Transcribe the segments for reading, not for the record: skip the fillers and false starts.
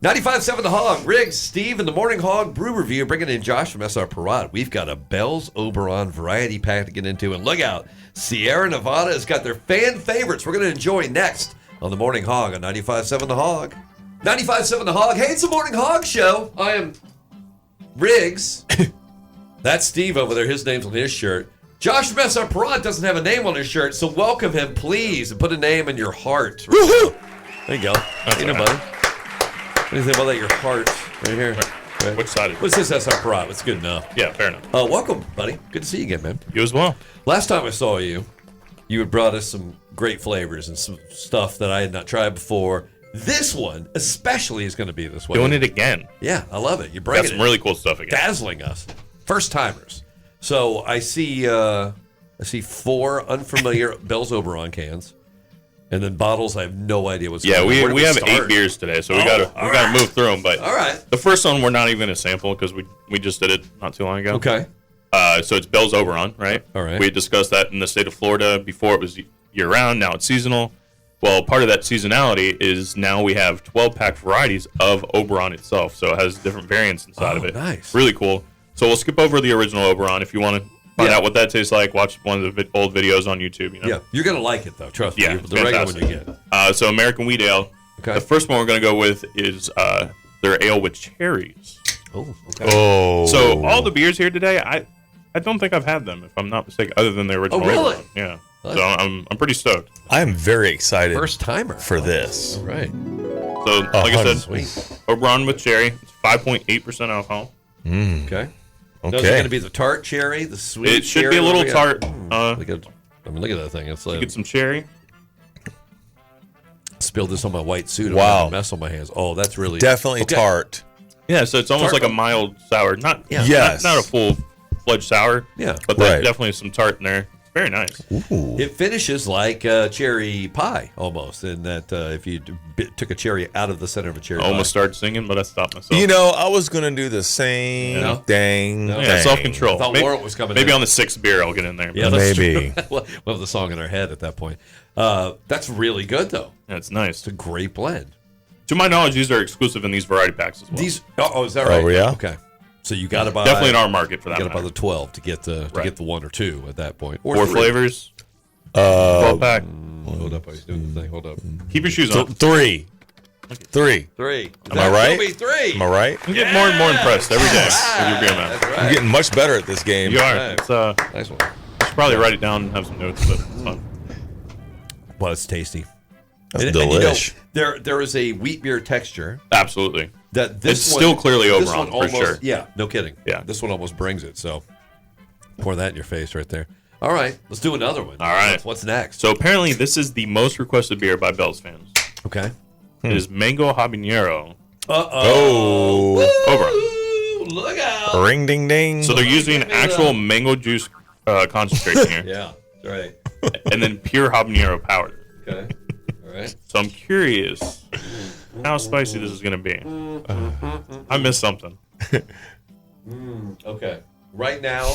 95.7 The Hog, Riggs, Steve, and the Morning Hog Brew Review, bringing in Josh from SR Parrot. We've got a Bell's Oberon variety pack to get into, and look out, Sierra Nevada has got their fan favorites we're going to enjoy next on the Morning Hog on 95.7 The Hog. 95.7 The Hog. Hey, it's the Morning Hog Show. I am Riggs. That's Steve over there. His name's on his shirt. Josh from SR Parrot doesn't have a name on his shirt, so welcome him, please, and put a name in your heart. Woohoo! There you go. Hey, buddy. What do you think about that? Your heart right here. Right. Which side? What's this SR Parrot? It's good enough. Yeah, fair enough. Welcome, buddy. Good to see you again, man. You as well. Last time I saw you, you had brought us some great flavors and some stuff that I had not tried before. This one, especially, is going to be this way. Doing it again. Yeah, I love it. You're bringing Got some really cool stuff again. dazzling us, first timers. So I see 4 unfamiliar Bell's Oberon cans. And then bottles, I have no idea what's going on. Yeah, we have 8 beers today, so we gotta move through them. But all right, the first one we're not even gonna sample because we just did it not too long ago. Okay. So it's Bell's Oberon, right? All right. We discussed that in the state of Florida before it was year round. Now it's seasonal. Well, part of that seasonality is now we have 12-pack varieties of Oberon itself, so it has different variants inside of it. Nice. Really cool. So we'll skip over the original Oberon if you want to. Find out what that tastes like. Watch one of the old videos on YouTube. You know? Yeah, you're gonna like it though. Trust me. Yeah, The regular one you get. So American Wheat Ale. Okay. The first one we're going to go with is their ale with cherries. Oh, okay. Oh. So all the beers here today, I don't think I've had them, if I'm not mistaken, other than the original. Oh, really? One. Yeah. So I'm pretty stoked. I am very excited First timer for this. Right. So like I said, Sweet. Oberon with cherry. It's 5.8% alcohol. Okay. Okay. Now, is it going to be the tart cherry, the sweet? It should cherry? be a little What do we got? tart. Look at that thing. It's like Get some cherry. spilled this on my white suit. Wow. I'm gonna have a mess on my hands. Oh, that's really Definitely okay. tart. Yeah, so it's almost Tart. like a mild sour. Not Yes. not a full-fledged sour. Yeah. But Right. definitely some tart in there. It's very nice. Ooh. It finishes like cherry pie almost, in that if you took a cherry out of the center of a cherry I almost pie. started singing, but I stopped myself. You know, I was going to do the same No? thing. No? Yeah, thing. self-control. I thought Maybe, Laura was coming maybe in. on the 6th beer I'll get in there. Yeah, But that's Maybe. true. We'll have the song in our head at that point. That's really good though. yeah, it's nice. It's a great blend. To my knowledge, these are exclusive in these variety packs as well. These is that right? Oh, yeah? Okay. So you got to buy Definitely in our market for You that got to buy matter. the 12 to get the Right. 1 or 2 at that point. Four 3. flavors. 12-pack. Hold up, he's doing the thing. Hold up. Keep your shoes on. Three. 3. Am I right? 3. Am I right? I'm getting more and more impressed every day with your beer, man. That's right. I'm getting much better at this game. You are. Right. It's, Nice one. I should probably write it down and have some notes, but it's fun. Well, it's tasty. That's And, you know, delish. there is a wheat beer texture Absolutely. that this It's one, still clearly this Oberon, one for almost, sure. Yeah, no kidding. Yeah. This one almost brings it. So pour that in your face right there. All right, let's do another one. All right. What's next? So apparently this is the most requested beer by Bell's fans. Okay. It is Mango Habanero Oh. Oberon. Ooh, look out. Ring ding ding. So they're using give me actual the- mango juice concentrate in here. Yeah, that's right. And then pure habanero powder. Okay. All right. So I'm curious how spicy this is going to be. I missed something. Okay. Right now,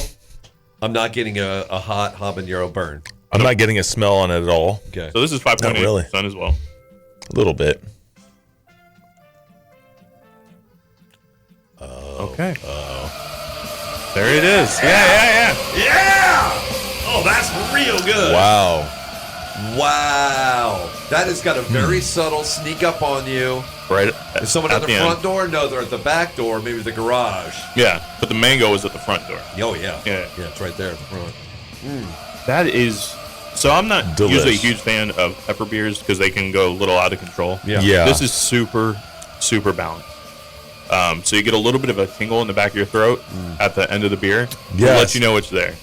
I'm not getting a hot habanero burn. I'm not getting a smell on it at all. Okay. So this is 5.8% Not really. as well. A little bit. Okay. There it is. Yeah. Yeah! Oh, that's real good. Wow. Wow. That has got a very subtle sneak up on you. Right. Is someone at the end. front door? No, they're at the back door, maybe the garage. Yeah, but the mango is at the front door. Oh, yeah. Yeah. Yeah, it's right there at the front. That is. So I'm not Delish. usually a huge fan of pepper beers because they can go a little out of control. Yeah. Yeah. This is super, super balanced. So you get a little bit of a tingle in the back of your throat at the end of the beer to Yes. let you know it's there.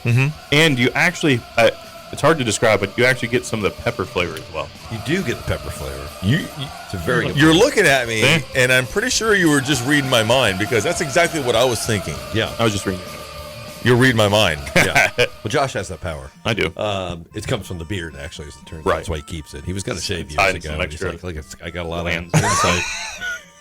Mm-hmm. And you actually, it's hard to describe, but you actually get some of the pepper flavor as well. You do get the pepper flavor. It's a very good You're looking at me, See? and I'm pretty sure you were just reading my mind because that's exactly what I was thinking. Yeah. I was just reading it. You're reading my mind. Yeah. Well, Josh has that power. I do. It comes from the beard, actually, as it turns out. Right. That's why he keeps it. He was going to shave years hiding ago. some and he's extra like, "Look, I got a lot glands. of insight.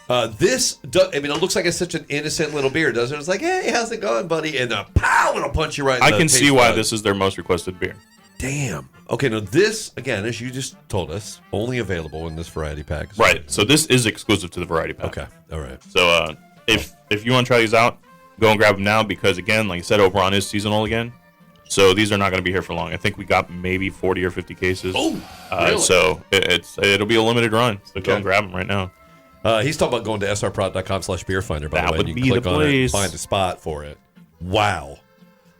It looks like it's such an innocent little beer, doesn't it? It's like, hey, how's it going, buddy? And pow, it'll punch you right in I the can see taste why bud. this is their most requested beer. Damn. Okay, now this, again, as you just told us, only available in this variety pack. Right. So this is exclusive to the variety pack. Okay, all right. So if you want to try these out, go and grab them now because, again, like I said, Oberon is seasonal again. So these are not going to be here for long. I think we got maybe 40 or 50 cases. Oh, really? So it'll be a limited run. So go and grab them right now. He's talking about going to srprod.com/beerfinder, by That the way. would You can be click the on it and place. find a spot for it. Wow.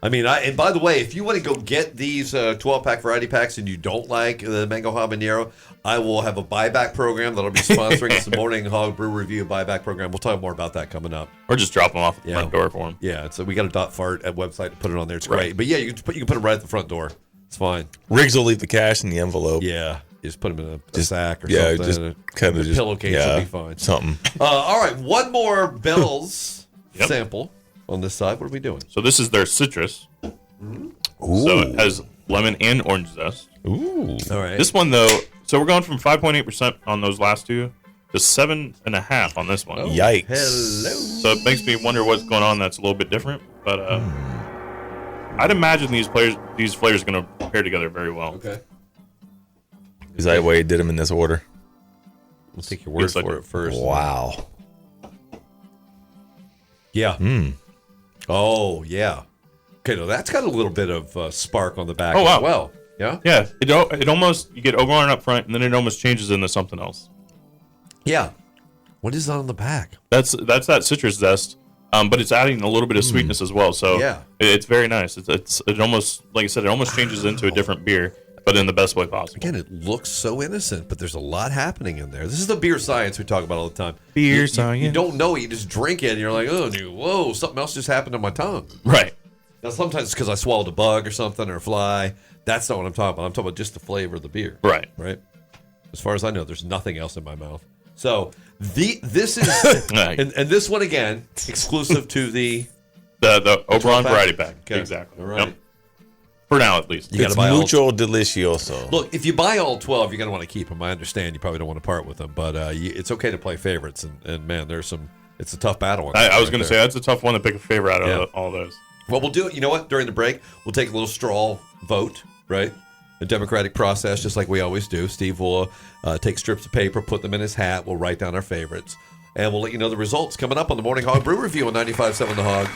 I mean, and by the way, if you want to go get these 12-pack variety packs and you don't like the Mango Habanero, I will have a buyback program that'll be sponsoring. It's the Morning Hog Brew Review buyback program. We'll talk more about that coming up. Or just drop them off at the front door for them. Yeah, so we got a .fart at website to put it on there. It's great. But yeah, you can put them right at the front door. It's fine. Riggs will leave the cash in the envelope. Yeah, you just put them in a sack or something. Just kind of just pillowcase will be fine. Something. All right, one more Bell's sample on this side. What are we doing? So this is their citrus. Ooh. So it has lemon and orange zest. Ooh. All right. This one, though, so we're going from 5.8% on those last two to 7.5% on this one. Yikes. Hello. So it makes me wonder what's going on that's a little bit different. But I'd imagine these flavors are going to pair together very well. Okay. Is that why you did them in this order? We'll take your word for it first. Wow. Yeah. Oh, yeah. Okay, no, that's got a little bit of spark on the back Oh, wow. as well. Yeah? Yeah, it almost, you get Oberon up front, and then it almost changes into something else. Yeah. What is that on the back? That's that citrus zest, but it's adding a little bit of sweetness as well. So Yeah. it's very nice. It almost, like I said, it almost changes into a different beer, but in the best way possible. Again, it looks so innocent, but there's a lot happening in there. This is the beer science we talk about all the time. Beer You science. don't know it. You just drink it, and you're like, oh, whoa, something else just happened to my tongue. Right. Now, sometimes it's because I swallowed a bug or something or a fly. That's not what I'm talking about. I'm talking about just the flavor of the beer. Right. Right? As far as I know, there's nothing else in my mouth. So this is and this one again exclusive to the Oberon 12-pack? variety pack. Okay. Exactly. All right. Yep. For now, at least. You gotta It's buy all. mucho delicioso. Look, if you buy all 12, you're gonna want to keep them. I understand you probably don't want to part with them, but it's okay to play favorites. And man, there's some. It's a tough battle. I was going to say that's a tough one to pick a favorite out of all those. Well, we'll do it. You know what? During the break, we'll take a little straw vote, right? A democratic process, just like we always do. Steve will take strips of paper, put them in his hat. We'll write down our favorites, and we'll let you know the results coming up on the Morning Hog Brew Review on 95.7 The Hog.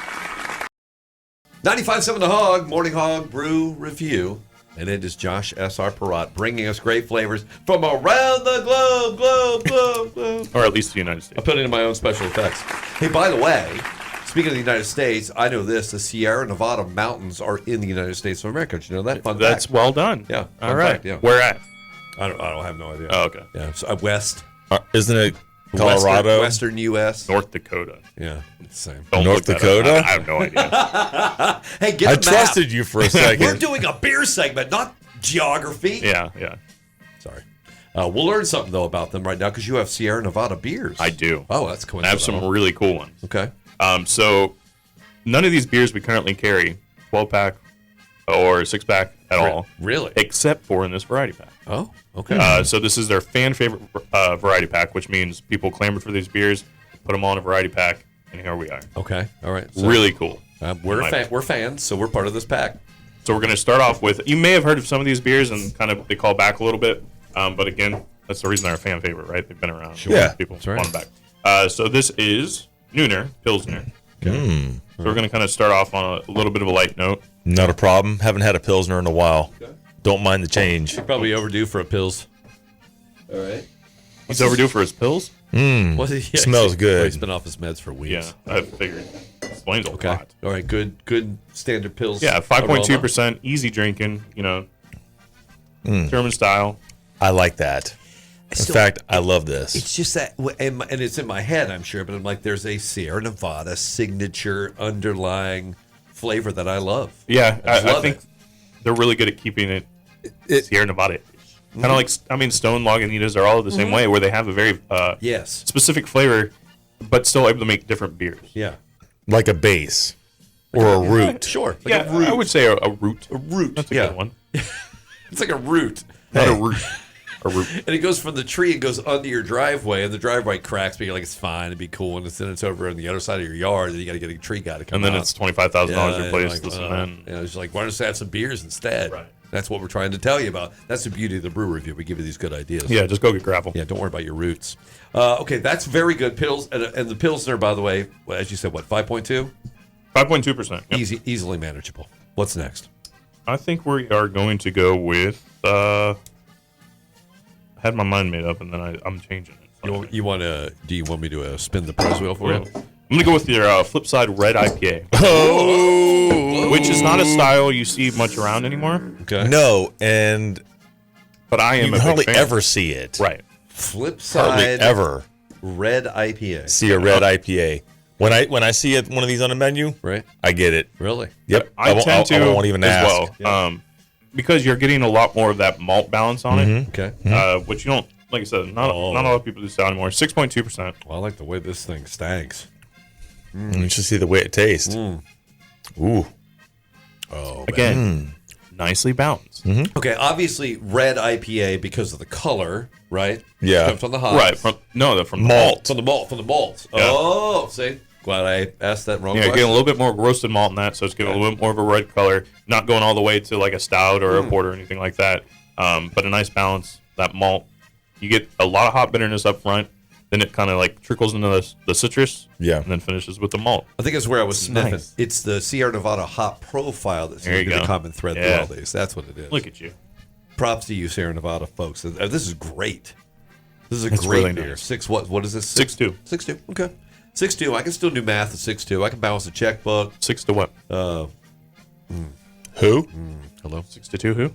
95.7 The Hog, Morning Hog Brew Review. And it is Josh S.R. Perrott bringing us great flavors from around the globe. Or at least the United States. I put it in my own special effects. Hey, by the way, speaking of the United States, I know this. The Sierra Nevada mountains are in the United States of America. Did you know that? Fun That's fact. well done. Yeah. All fun right. fact, yeah. Where at? I don't have no idea. Oh, okay. Yeah. So, west. Isn't it Colorado? Western U.S. North Dakota. Yeah. It's the same. Don't North look that up. Dakota? I have no idea. Hey, get I a map. trusted you for a We're second. doing a beer segment, not geography. yeah. Sorry. We'll learn something, though, about them right now because you have Sierra Nevada beers. I do. Oh, that's I coincidental. have some really cool ones. Okay. So none of these beers we currently carry 12-pack or 6-pack at all, Really? except for in this variety pack. Oh, okay. So this is their fan favorite variety pack, which means people clamored for these beers, put them all in a variety pack, and here we are. Okay. All right. So, Really cool. we're fans, so we're part of this pack. So we're going to start off with, you may have heard of some of these beers and kind of they call back a little bit, but again, that's the reason they're a fan favorite, right? They've been around. Sure. Yeah, People that's right. want them back. So this is Nooner Pilsner. Okay. So we're going to kind of start off on a little bit of a light note. Not a problem. Haven't had a Pilsner in a while. Don't mind the change. Probably overdue for a pills. All right. He's overdue for his pills? Well, yeah, Smells good. He's been off his meds for weeks. Yeah, I figured. Explains a Okay. lot. All right. Good standard pills. Yeah, aroma. 5.2%, easy drinking, German style. I like that. In Still- fact, I love this. It's just that, and it's in my head, I'm sure, but I'm like, there's a Sierra Nevada signature underlying flavor that I love. Yeah, I I love think it. they're really good at keeping it Sierra Nevada. Kind of like, Stone Lagunitas are all the same way, where they have a very Yes. specific flavor, but still able to make different beers. Yeah. Like a base or a root. Sure. Like Yeah, a root. I would say a root. A root. That's a yeah. good one. It's like a root. Not a root. A root. And it goes from the tree and goes under your driveway, and the driveway cracks, but you're like, it's fine, it'd be cool. And then it's over on the other side of your yard, and you got to get a tree guy to come And then out. it's $25,000 and replaced you're the like, cement. it's like, why don't you have some beers instead? Right. That's what we're trying to tell you about. That's the beauty of the Brew Review. We give you these good ideas. Yeah, just go get gravel. Yeah, don't worry about your roots. Okay, that's very good. Pills and the Pilsner, by the way, as you said, what, 5.2? 5.2%. Yep. Easily manageable. What's next? I think we are going to go with. I had my mind made up, and then I'm changing it. You want to? Do you want me to spin the prize wheel for you? I'm going to go with your Flipside Red IPA. Oh, which is not a style you see much around anymore. Okay. No, and but I am you a hardly big fan. ever see it. Right. Flipside Hardly ever Red IPA. see a red IPA. When I see one of these on the menu, Right. I get it. Really? Yep. I tend to I won't even as ask. well. Because you're getting a lot more of that malt balance on it. Okay. Which you don't, like I said, not a lot of people do style anymore. 6.2%. Well, I like the way this thing stanks. You should see the way it tastes. Ooh. Oh, Again, nicely balanced. Okay, obviously red IPA because of the color, right? Yeah. Comes from the hops. Right. From the malt. From the malt. Yeah. Oh, see? Glad I asked that wrong Yeah, question. getting a little bit more roasted malt in that, so it's getting a little bit more of a red color. Not going all the way to like a stout or a porter or anything like that. But a nice balance. That malt, you get a lot of hop bitterness up front. Then it kind of like trickles into the citrus. Yeah. And then finishes with the malt. I think it's where I was sniffing. Nice. It's the Sierra Nevada hop profile that seems There to you be the go. common thread through Yeah. all these. That's what it is. Look at you. Props to you, Sierra Nevada folks. This is great. This is a It's great really beer. nice. What is this? 6.2. 6.2. Okay. 6.2. I can still do math at 6.2. I can balance a checkbook. 6 to what? Who? Hello? 6 to 2 who?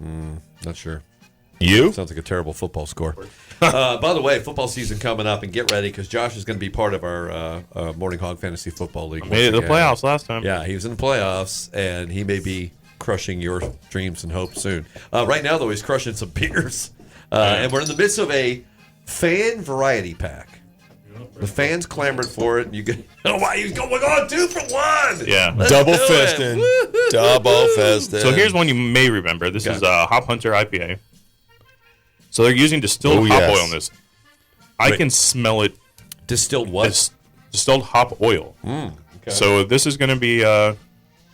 Not sure. You? Sounds like a terrible football score. By the way, football season coming up, and get ready because Josh is going to be part of our Morning Hog Fantasy Football League. Made it to the once again. playoffs last time. Yeah, he was in the playoffs, and he may be crushing your dreams and hopes soon. Right now, though, he's crushing some beers, and we're in the midst of a fan variety pack. The fans clamored for it, and you get. Oh, why he's going on 2 for 1? Yeah. Let's Double do it. fisting. Woo-hoo. Double fisting. So here's one you may remember. This Okay. is Hop Hunter IPA. So they're using distilled hop yes. oil in this. I can smell it Distilled what? as distilled hop oil. Okay. So this is going to be one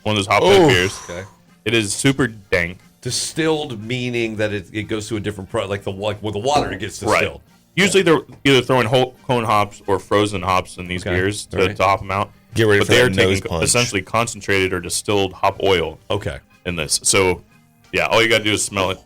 of those hop Oof. beers. Okay. It is super dank. Distilled meaning that it goes to a different product, like with the water it gets Right. distilled. Usually they're either throwing whole cone hops or frozen hops in these Okay. beers to, All right. to hop them out. Get ready but for they're that nose taking punch. essentially concentrated or distilled hop oil Okay. in this. So yeah, all you got to do is smell it.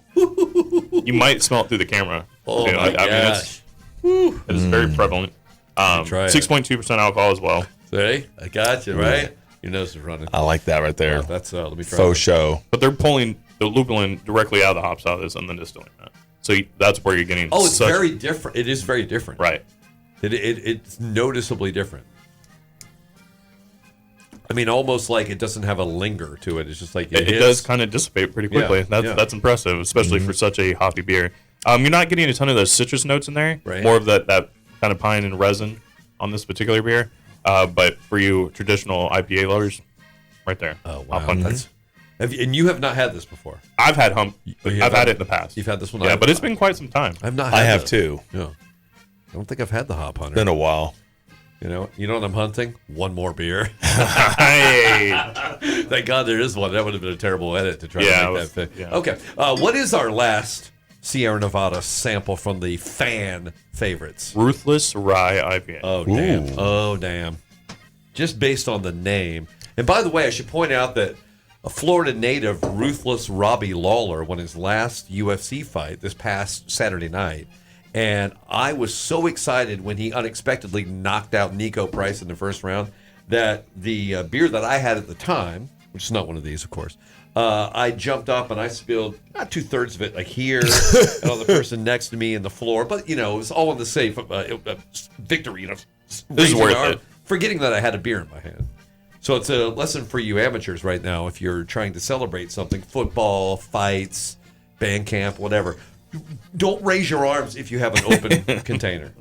You might smell it through the camera. Oh You know, my I gosh. mean, it is very prevalent. Try it. 6.2% alcohol as well. See? I got you, right? Your nose is running. I like that right there. That's let me try Faux that. show. But they're pulling the lupulin directly out of the hops out of this and then distilling that. So that's where you're getting. Oh, it's such, very different. It is very different. right. It's noticeably different. I mean, almost like it doesn't have a linger to it. It's just like It hits. does kind of dissipate pretty quickly. Yeah, That's yeah. that's impressive, especially for such a hoppy beer. You're not getting a ton of those citrus notes in there. Right. More of that kind of pine and resin on this particular beer. But for you traditional IPA lovers, right there. Oh wow, Hop Hunter. and you have not had this before. I've had have I've had- had it in the past. You've had this one. Yeah, but it's been quite some time. I've not. Had I have this. too. Yeah. I don't think I've had the Hop Hunter. Been a while. You know what I'm hunting? One more beer. Hey, Thank God there is one. That would have been a terrible edit to try Yeah, to it make was- that fit. yeah. Okay. What is our last Sierra Nevada sample from the fan favorites? Ruthless Rye IPA. Oh, damn. Ooh. Oh, damn. Just based on the name. And by the way, I should point out that a Florida native, Ruthless Robbie Lawler, won his last UFC fight this past Saturday night. And I was so excited when he unexpectedly knocked out Nico Price in the first round that the beer that I had at the time, which is not one of these, of course, I jumped up and I spilled not 2/3 of it, like here, and on the person next to me in the floor. But, it was all in the safe victory, This is raising worth my arm, it. forgetting that I had a beer in my hand. So it's a lesson for you amateurs right now if you're trying to celebrate something, football, fights, band camp, whatever. Don't raise your arms if you have an open container.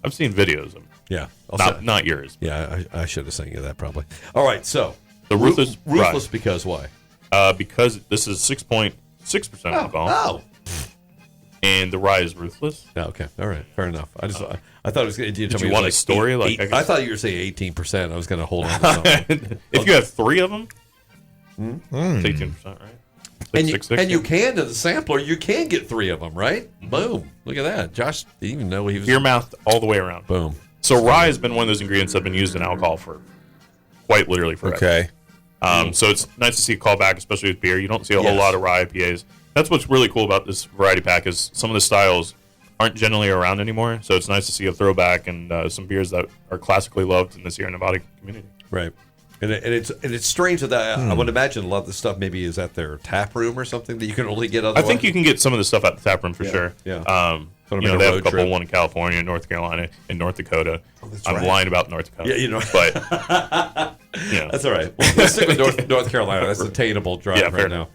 I've seen videos of them. Yeah. Not yours. Yeah, I should have sent you that probably. All right, so The Ruthless Ruthless Rye. because why? Because this is 6.6% alcohol, Oh. and the rye is ruthless. Yeah, okay. All right. Fair enough. I thought it was going to Did you want a story? Like, I I guess- thought you were saying 18%. I was going to hold on to something. If you have 3 of them, it's 18%, right? And you, 660. and you can, in the sampler, you can get 3 of them, right? Boom. Look at that. Josh didn't even know he was... Beer mouth all the way around. Boom. So rye has been one of those ingredients that have been used in alcohol for quite literally forever. Okay. So it's nice to see a callback, especially with beer. You don't see a whole lot of rye IPAs. That's what's really cool about this variety pack is some of the styles aren't generally around anymore. So it's nice to see a throwback and some beers that are classically loved in the Sierra Nevada community. Right. And it's strange that I would imagine a lot of the stuff maybe is at their tap room or something that you can only get otherwise. I think you can get some of the stuff at the tap room for sure. Yeah. You know, they have a couple, one in California, North Carolina, and North Dakota. I'm lying about North Dakota. Yeah, you know. But, yeah. That's all right. Well, let's stick with North Carolina. That's attainable drive right now.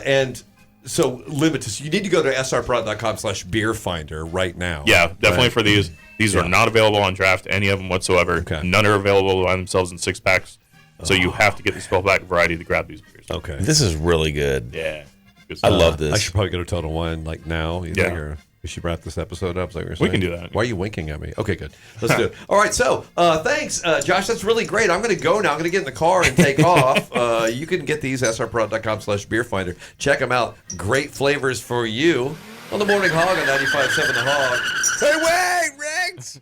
And so limited. So you need to go to srprod.com/beerfinder right now. Yeah, definitely for these. These are not available on draft, any of them whatsoever. Okay. None are available by themselves in 6-packs. So you have to get the 12-pack variety to grab these beers. Okay. This is really good. Yeah. Good I stuff. love this. I should probably go to Total Wine like now. You think, or we should wrap this episode up. Is that what you're saying? We can do that. Why are you winking at me? Okay, good. Let's do it. All right. So thanks, Josh. That's really great. I'm going to go now. I'm going to get in the car and take off. You can get these srprod.com/beerfinder. Check them out. Great flavors for you on the Morning Hog on 95.7 The Hog. Say, wait, Riggs!